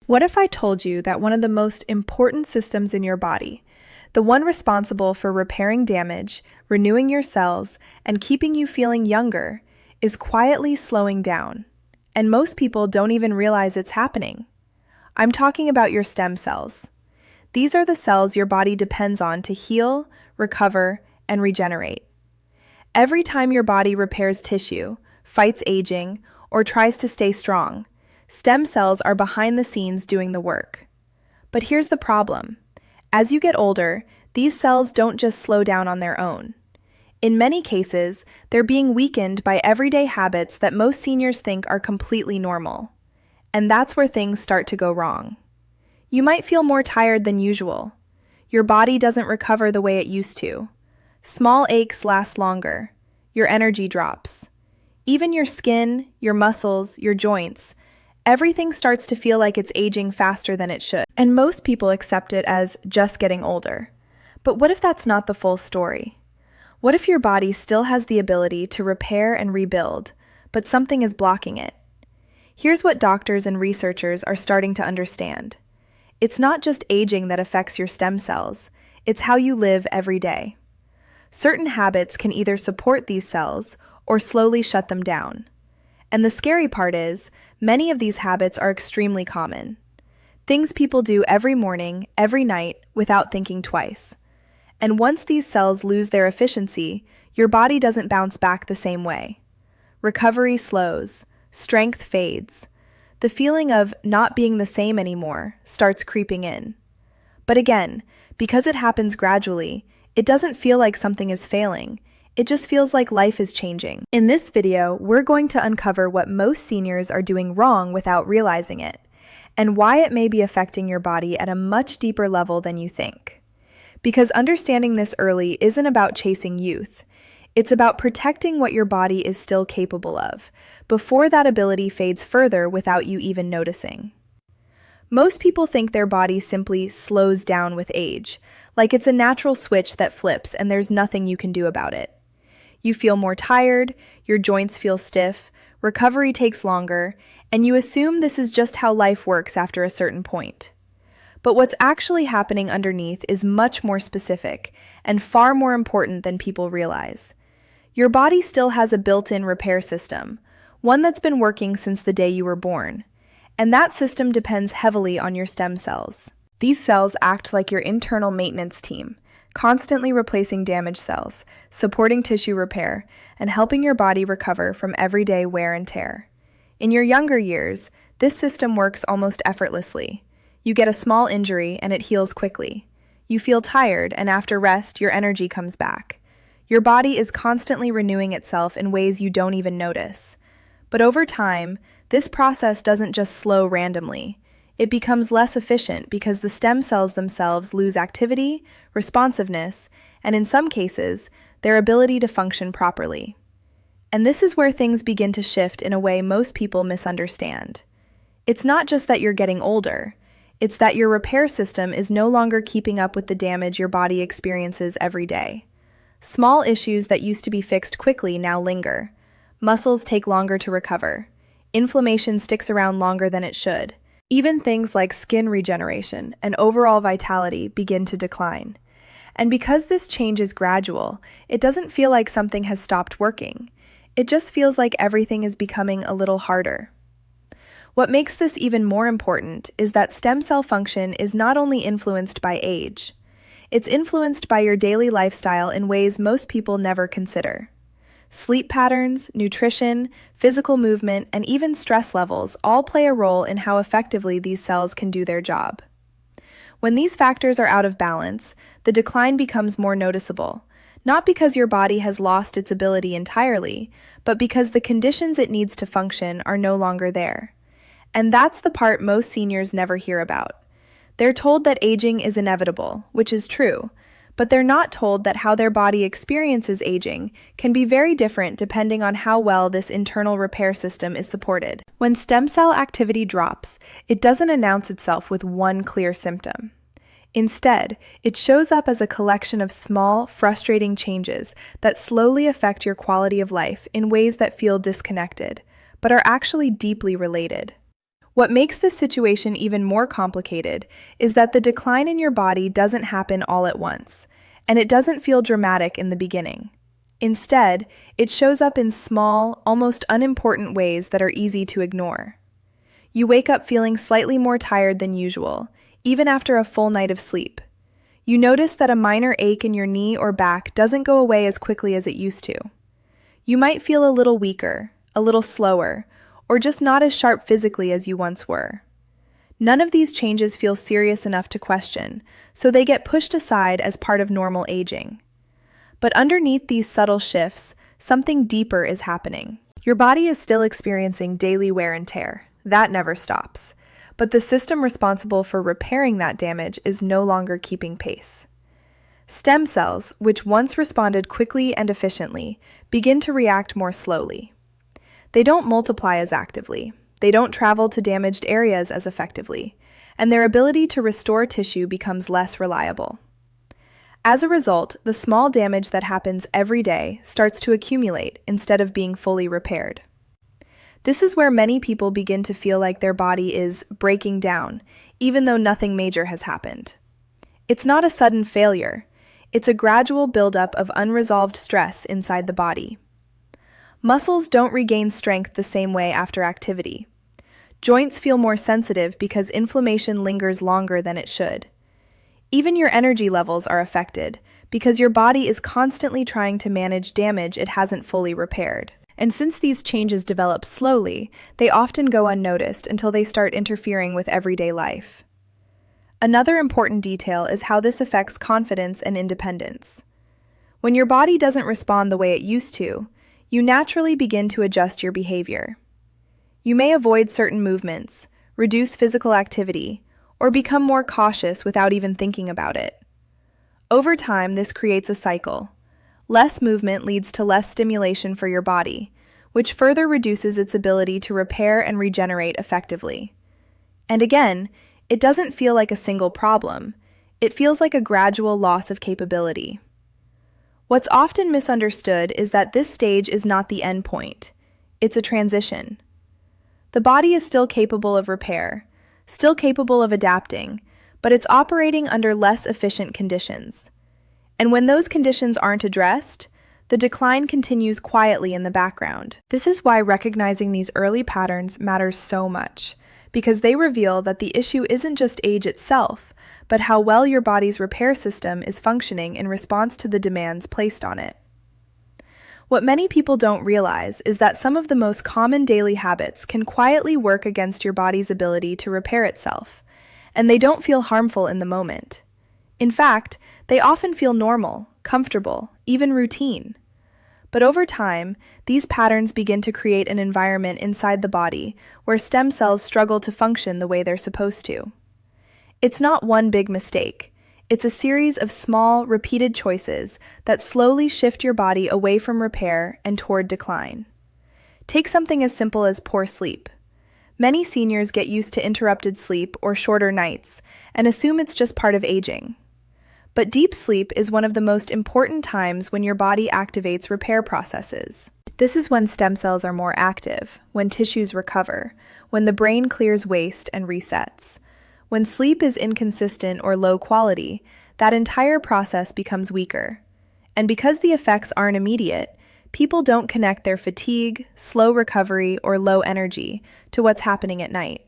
What if I told you that one of the most important systems in your body, the one responsible for repairing damage, renewing your cells, and keeping you feeling younger, is quietly slowing down? And most people don't even realize it's happening. I'm talking about your stem cells. These are the cells your body depends on to heal, recover, and regenerate. Every time your body repairs tissue, fights aging, or tries to stay strong, stem cells are behind the scenes doing the work. But here's the problem. As you get older, these cells don't just slow down on their own. In many cases, they're being weakened by everyday habits that most seniors think are completely normal. And that's where things start to go wrong. You might feel more tired than usual. Your body doesn't recover the way it used to. Small aches last longer. Your energy drops. Even your skin, your muscles, your joints, everything starts to feel like it's aging faster than it should. And most people accept it as just getting older. But what if that's not the full story? What if your body still has the ability to repair and rebuild, but something is blocking it? Here's what doctors and researchers are starting to understand. It's not just aging that affects your stem cells, it's how you live every day. Certain habits can either support these cells or slowly shut them down. And the scary part is, many of these habits are extremely common. Things people do every morning, every night, without thinking twice. And once these cells lose their efficiency, your body doesn't bounce back the same way. Recovery slows, strength fades. The feeling of not being the same anymore starts creeping in. But again, because it happens gradually, it doesn't feel like something is failing. It just feels like life is changing. In this video, we're going to uncover what most seniors are doing wrong without realizing it, and why it may be affecting your body at a much deeper level than you think. Because understanding this early isn't about chasing youth. It's about protecting what your body is still capable of, before that ability fades further without you even noticing. Most people think their body simply slows down with age, like it's a natural switch that flips and there's nothing you can do about it. You feel more tired, your joints feel stiff, recovery takes longer, and you assume this is just how life works after a certain point. But what's actually happening underneath is much more specific and far more important than people realize. Your body still has a built-in repair system, one that's been working since the day you were born, and that system depends heavily on your stem cells. These cells act like your internal maintenance team, constantly replacing damaged cells, supporting tissue repair, and helping your body recover from everyday wear and tear. In your younger years, this system works almost effortlessly. You get a small injury and it heals quickly. You feel tired, and after rest, your energy comes back. Your body is constantly renewing itself in ways you don't even notice. But over time, this process doesn't just slow randomly. It becomes less efficient because the stem cells themselves lose activity, responsiveness, and in some cases, their ability to function properly. And this is where things begin to shift in a way most people misunderstand. It's not just that you're getting older, it's that your repair system is no longer keeping up with the damage your body experiences every day. Small issues that used to be fixed quickly now linger. Muscles take longer to recover. Inflammation sticks around longer than it should. Even things like skin regeneration and overall vitality begin to decline. And because this change is gradual, it doesn't feel like something has stopped working. It just feels like everything is becoming a little harder. What makes this even more important is that stem cell function is not only influenced by age. It's influenced by your daily lifestyle in ways most people never consider. Sleep patterns, nutrition, physical movement, and even stress levels all play a role in how effectively these cells can do their job. When these factors are out of balance, the decline becomes more noticeable, not because your body has lost its ability entirely, but because the conditions it needs to function are no longer there. And that's the part most seniors never hear about. They're told that aging is inevitable, which is true, but they're not told that how their body experiences aging can be very different depending on how well this internal repair system is supported. When stem cell activity drops, it doesn't announce itself with one clear symptom. Instead, it shows up as a collection of small, frustrating changes that slowly affect your quality of life in ways that feel disconnected, but are actually deeply related. What makes this situation even more complicated is that the decline in your body doesn't happen all at once, and it doesn't feel dramatic in the beginning. Instead, it shows up in small, almost unimportant ways that are easy to ignore. You wake up feeling slightly more tired than usual, even after a full night of sleep. You notice that a minor ache in your knee or back doesn't go away as quickly as it used to. You might feel a little weaker, a little slower, or just not as sharp physically as you once were. None of these changes feel serious enough to question, so they get pushed aside as part of normal aging. But underneath these subtle shifts, something deeper is happening. Your body is still experiencing daily wear and tear. That never stops. But the system responsible for repairing that damage is no longer keeping pace. Stem cells, which once responded quickly and efficiently, begin to react more slowly. They don't multiply as actively, they don't travel to damaged areas as effectively, and their ability to restore tissue becomes less reliable. As a result, the small damage that happens every day starts to accumulate instead of being fully repaired. This is where many people begin to feel like their body is breaking down, even though nothing major has happened. It's not a sudden failure, it's a gradual buildup of unresolved stress inside the body. Muscles don't regain strength the same way after activity. Joints feel more sensitive because inflammation lingers longer than it should. Even your energy levels are affected because your body is constantly trying to manage damage it hasn't fully repaired. And since these changes develop slowly, they often go unnoticed until they start interfering with everyday life. Another important detail is how this affects confidence and independence. When your body doesn't respond the way it used to, you naturally begin to adjust your behavior. You may avoid certain movements, reduce physical activity, or become more cautious without even thinking about it. Over time, this creates a cycle. Less movement leads to less stimulation for your body, which further reduces its ability to repair and regenerate effectively. And again, it doesn't feel like a single problem. It feels like a gradual loss of capability. What's often misunderstood is that this stage is not the end point. It's a transition. The body is still capable of repair, still capable of adapting, but it's operating under less efficient conditions. And when those conditions aren't addressed, the decline continues quietly in the background. This is why recognizing these early patterns matters so much, because they reveal that the issue isn't just age itself, but how well your body's repair system is functioning in response to the demands placed on it. What many people don't realize is that some of the most common daily habits can quietly work against your body's ability to repair itself, and they don't feel harmful in the moment. In fact, they often feel normal, comfortable, even routine. But over time, these patterns begin to create an environment inside the body where stem cells struggle to function the way they're supposed to. It's not one big mistake. It's a series of small, repeated choices that slowly shift your body away from repair and toward decline. Take something as simple as poor sleep. Many seniors get used to interrupted sleep or shorter nights and assume it's just part of aging. But deep sleep is one of the most important times when your body activates repair processes. This is when stem cells are more active, when tissues recover, when the brain clears waste and resets. When sleep is inconsistent or low quality, that entire process becomes weaker. And because the effects aren't immediate, people don't connect their fatigue, slow recovery, or low energy to what's happening at night.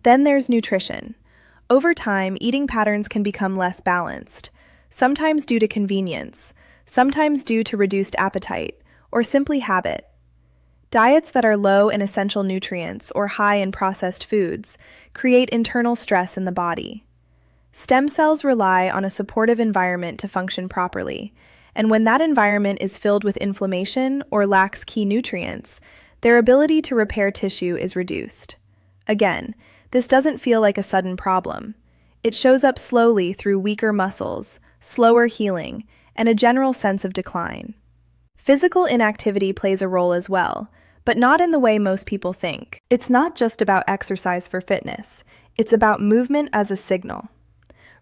Then there's nutrition. Over time, eating patterns can become less balanced, sometimes due to convenience, sometimes due to reduced appetite, or simply habit. Diets that are low in essential nutrients or high in processed foods create internal stress in the body. Stem cells rely on a supportive environment to function properly, and when that environment is filled with inflammation or lacks key nutrients, their ability to repair tissue is reduced. Again, this doesn't feel like a sudden problem. It shows up slowly through weaker muscles, slower healing, and a general sense of decline. Physical inactivity plays a role as well, but not in the way most people think. It's not just about exercise for fitness, it's about movement as a signal.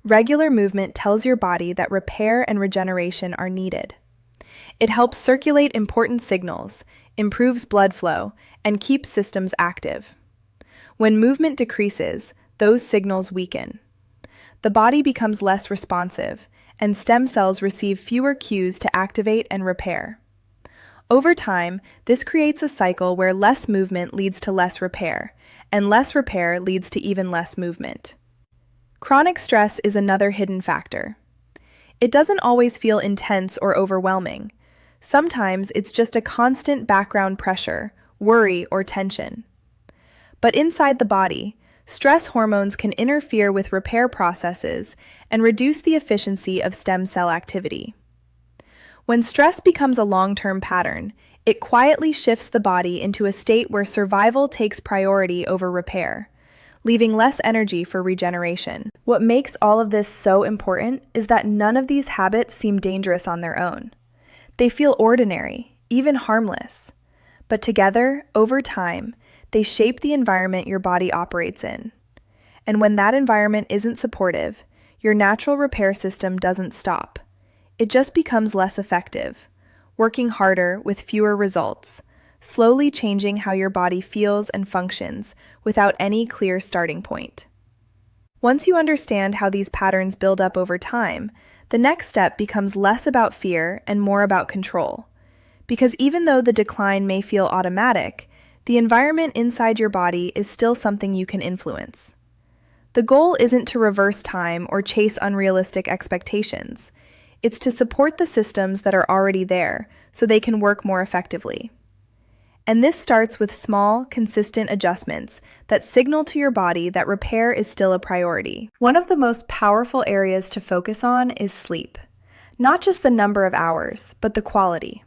Regular movement tells your body that repair and regeneration are needed. It helps circulate important signals, improves blood flow, and keeps systems active. When movement decreases, those signals weaken. The body becomes less responsive, and stem cells receive fewer cues to activate and repair. Over time, this creates a cycle where less movement leads to less repair, and less repair leads to even less movement. Chronic stress is another hidden factor. It doesn't always feel intense or overwhelming. Sometimes it's just a constant background pressure, worry, or tension. But inside the body, stress hormones can interfere with repair processes and reduce the efficiency of stem cell activity. When stress becomes a long-term pattern, it quietly shifts the body into a state where survival takes priority over repair, leaving less energy for regeneration. What makes all of this so important is that none of these habits seem dangerous on their own. They feel ordinary, even harmless. But together, over time, they shape the environment your body operates in. And when that environment isn't supportive, your natural repair system doesn't stop. It just becomes less effective, working harder with fewer results, slowly changing how your body feels and functions without any clear starting point. Once you understand how these patterns build up over time, the next step becomes less about fear and more about control. Because even though the decline may feel automatic, the environment inside your body is still something you can influence. The goal isn't to reverse time or chase unrealistic expectations. It's to support the systems that are already there so they can work more effectively. And this starts with small, consistent adjustments that signal to your body that repair is still a priority. One of the most powerful areas to focus on is sleep. Not just the number of hours, but the quality.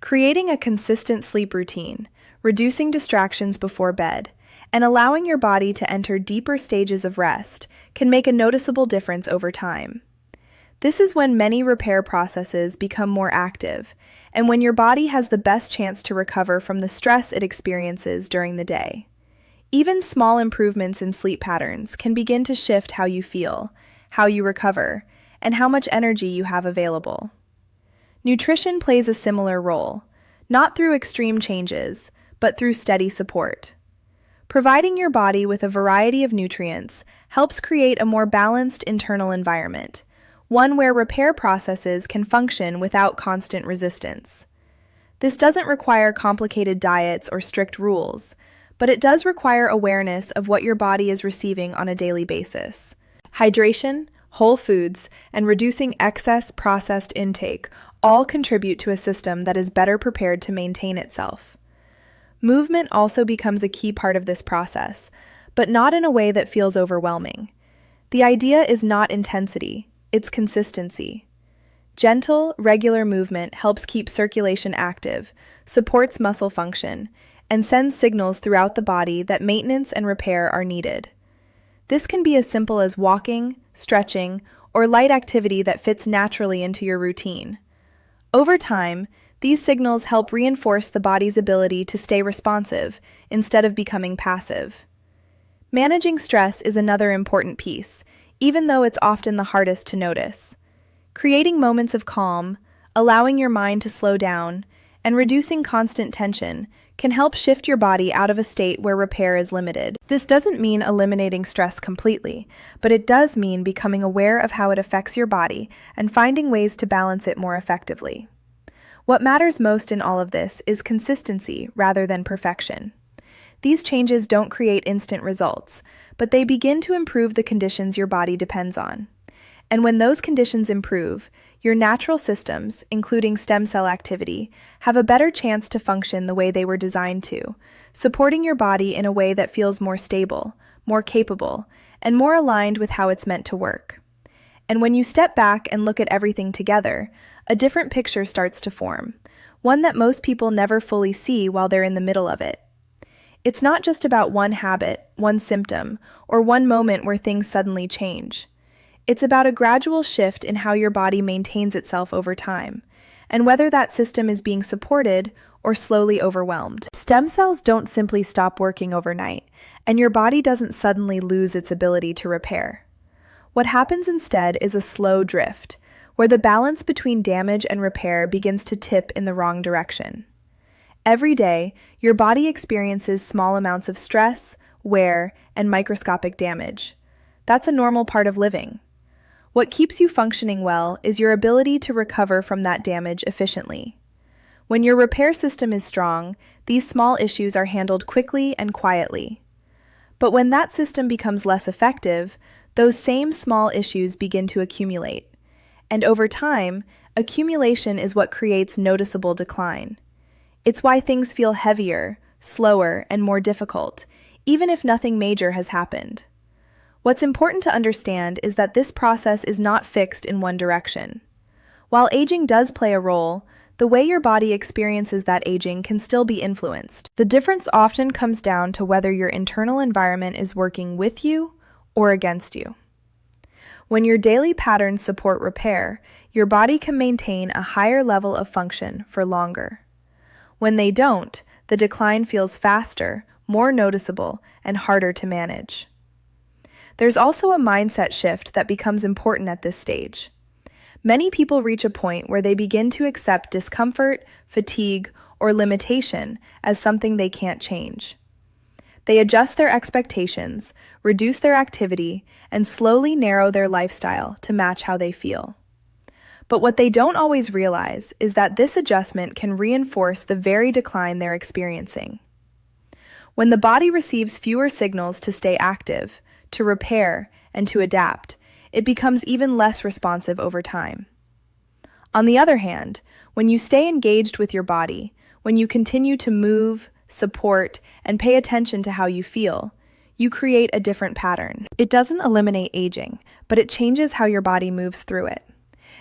Creating a consistent sleep routine, reducing distractions before bed, and allowing your body to enter deeper stages of rest can make a noticeable difference over time. This is when many repair processes become more active, and when your body has the best chance to recover from the stress it experiences during the day. Even small improvements in sleep patterns can begin to shift how you feel, how you recover, and how much energy you have available. Nutrition plays a similar role, not through extreme changes, but through steady support. Providing your body with a variety of nutrients helps create a more balanced internal environment, one where repair processes can function without constant resistance. This doesn't require complicated diets or strict rules, but it does require awareness of what your body is receiving on a daily basis. Hydration, whole foods, and reducing excess processed intake all contribute to a system that is better prepared to maintain itself. Movement also becomes a key part of this process, but not in a way that feels overwhelming. The idea is not intensity, it's consistency. Gentle, regular movement helps keep circulation active, supports muscle function, and sends signals throughout the body that maintenance and repair are needed. This can be as simple as walking, stretching, or light activity that fits naturally into your routine. Over time, these signals help reinforce the body's ability to stay responsive instead of becoming passive. Managing stress is another important piece, even though it's often the hardest to notice. Creating moments of calm, allowing your mind to slow down, and reducing constant tension can help shift your body out of a state where repair is limited. This doesn't mean eliminating stress completely, but it does mean becoming aware of how it affects your body and finding ways to balance it more effectively. What matters most in all of this is consistency rather than perfection. These changes don't create instant results, but they begin to improve the conditions your body depends on. And when those conditions improve, your natural systems, including stem cell activity, have a better chance to function the way they were designed to, supporting your body in a way that feels more stable, more capable, and more aligned with how it's meant to work. And when you step back and look at everything together, a different picture starts to form, one that most people never fully see while they're in the middle of it. It's not just about one habit, one symptom, or one moment where things suddenly change. It's about a gradual shift in how your body maintains itself over time, and whether that system is being supported or slowly overwhelmed. Stem cells don't simply stop working overnight, and your body doesn't suddenly lose its ability to repair. What happens instead is a slow drift, where the balance between damage and repair begins to tip in the wrong direction. Every day, your body experiences small amounts of stress, wear, and microscopic damage. That's a normal part of living. What keeps you functioning well is your ability to recover from that damage efficiently. When your repair system is strong, these small issues are handled quickly and quietly. But when that system becomes less effective, those same small issues begin to accumulate. And over time, accumulation is what creates noticeable decline. It's why things feel heavier, slower, and more difficult, even if nothing major has happened. What's important to understand is that this process is not fixed in one direction. While aging does play a role, the way your body experiences that aging can still be influenced. The difference often comes down to whether your internal environment is working with you or against you. When your daily patterns support repair, your body can maintain a higher level of function for longer. When they don't, the decline feels faster, more noticeable, and harder to manage. There's also a mindset shift that becomes important at this stage. Many people reach a point where they begin to accept discomfort, fatigue, or limitation as something they can't change. They adjust their expectations, reduce their activity, and slowly narrow their lifestyle to match how they feel. But what they don't always realize is that this adjustment can reinforce the very decline they're experiencing. When the body receives fewer signals to stay active, to repair, and to adapt, it becomes even less responsive over time. On the other hand, when you stay engaged with your body, when you continue to move, support, and pay attention to how you feel, you create a different pattern. It doesn't eliminate aging, but it changes how your body moves through it.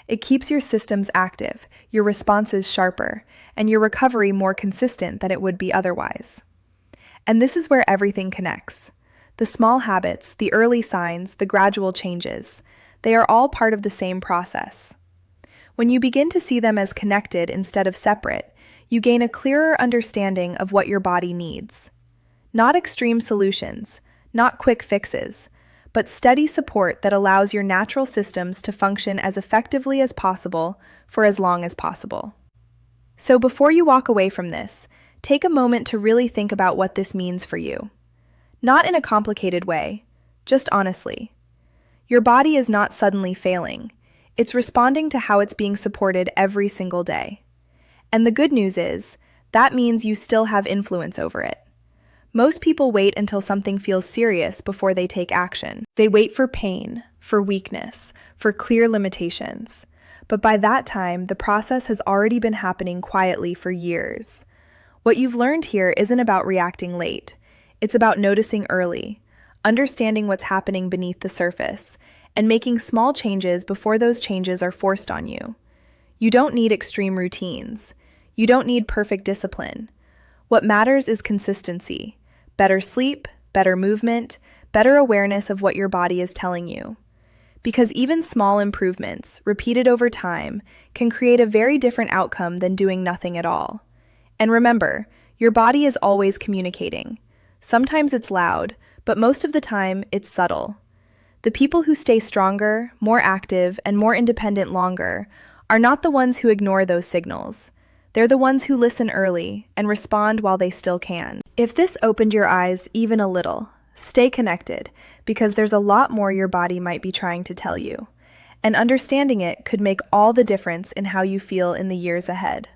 It keeps your systems active, your responses sharper, and your recovery more consistent than it would be otherwise. And this is where everything connects. The small habits, the early signs, the gradual changes, they are all part of the same process. When you begin to see them as connected instead of separate, you gain a clearer understanding of what your body needs. Not extreme solutions, not quick fixes, but steady support that allows your natural systems to function as effectively as possible for as long as possible. So before you walk away from this, take a moment to really think about what this means for you. Not in a complicated way, just honestly. Your body is not suddenly failing. It's responding to how it's being supported every single day. And the good news is, that means you still have influence over it. Most people wait until something feels serious before they take action. They wait for pain, for weakness, for clear limitations. But by that time, the process has already been happening quietly for years. What you've learned here isn't about reacting late. It's about noticing early, understanding what's happening beneath the surface, and making small changes before those changes are forced on you. You don't need extreme routines. You don't need perfect discipline. What matters is consistency. Better sleep, better movement, better awareness of what your body is telling you. Because even small improvements, repeated over time, can create a very different outcome than doing nothing at all. And remember, your body is always communicating. Sometimes it's loud, but most of the time it's subtle. The people who stay stronger, more active, and more independent longer are not the ones who ignore those signals. They're the ones who listen early and respond while they still can. If this opened your eyes even a little, stay connected, because there's a lot more your body might be trying to tell you. And understanding it could make all the difference in how you feel in the years ahead.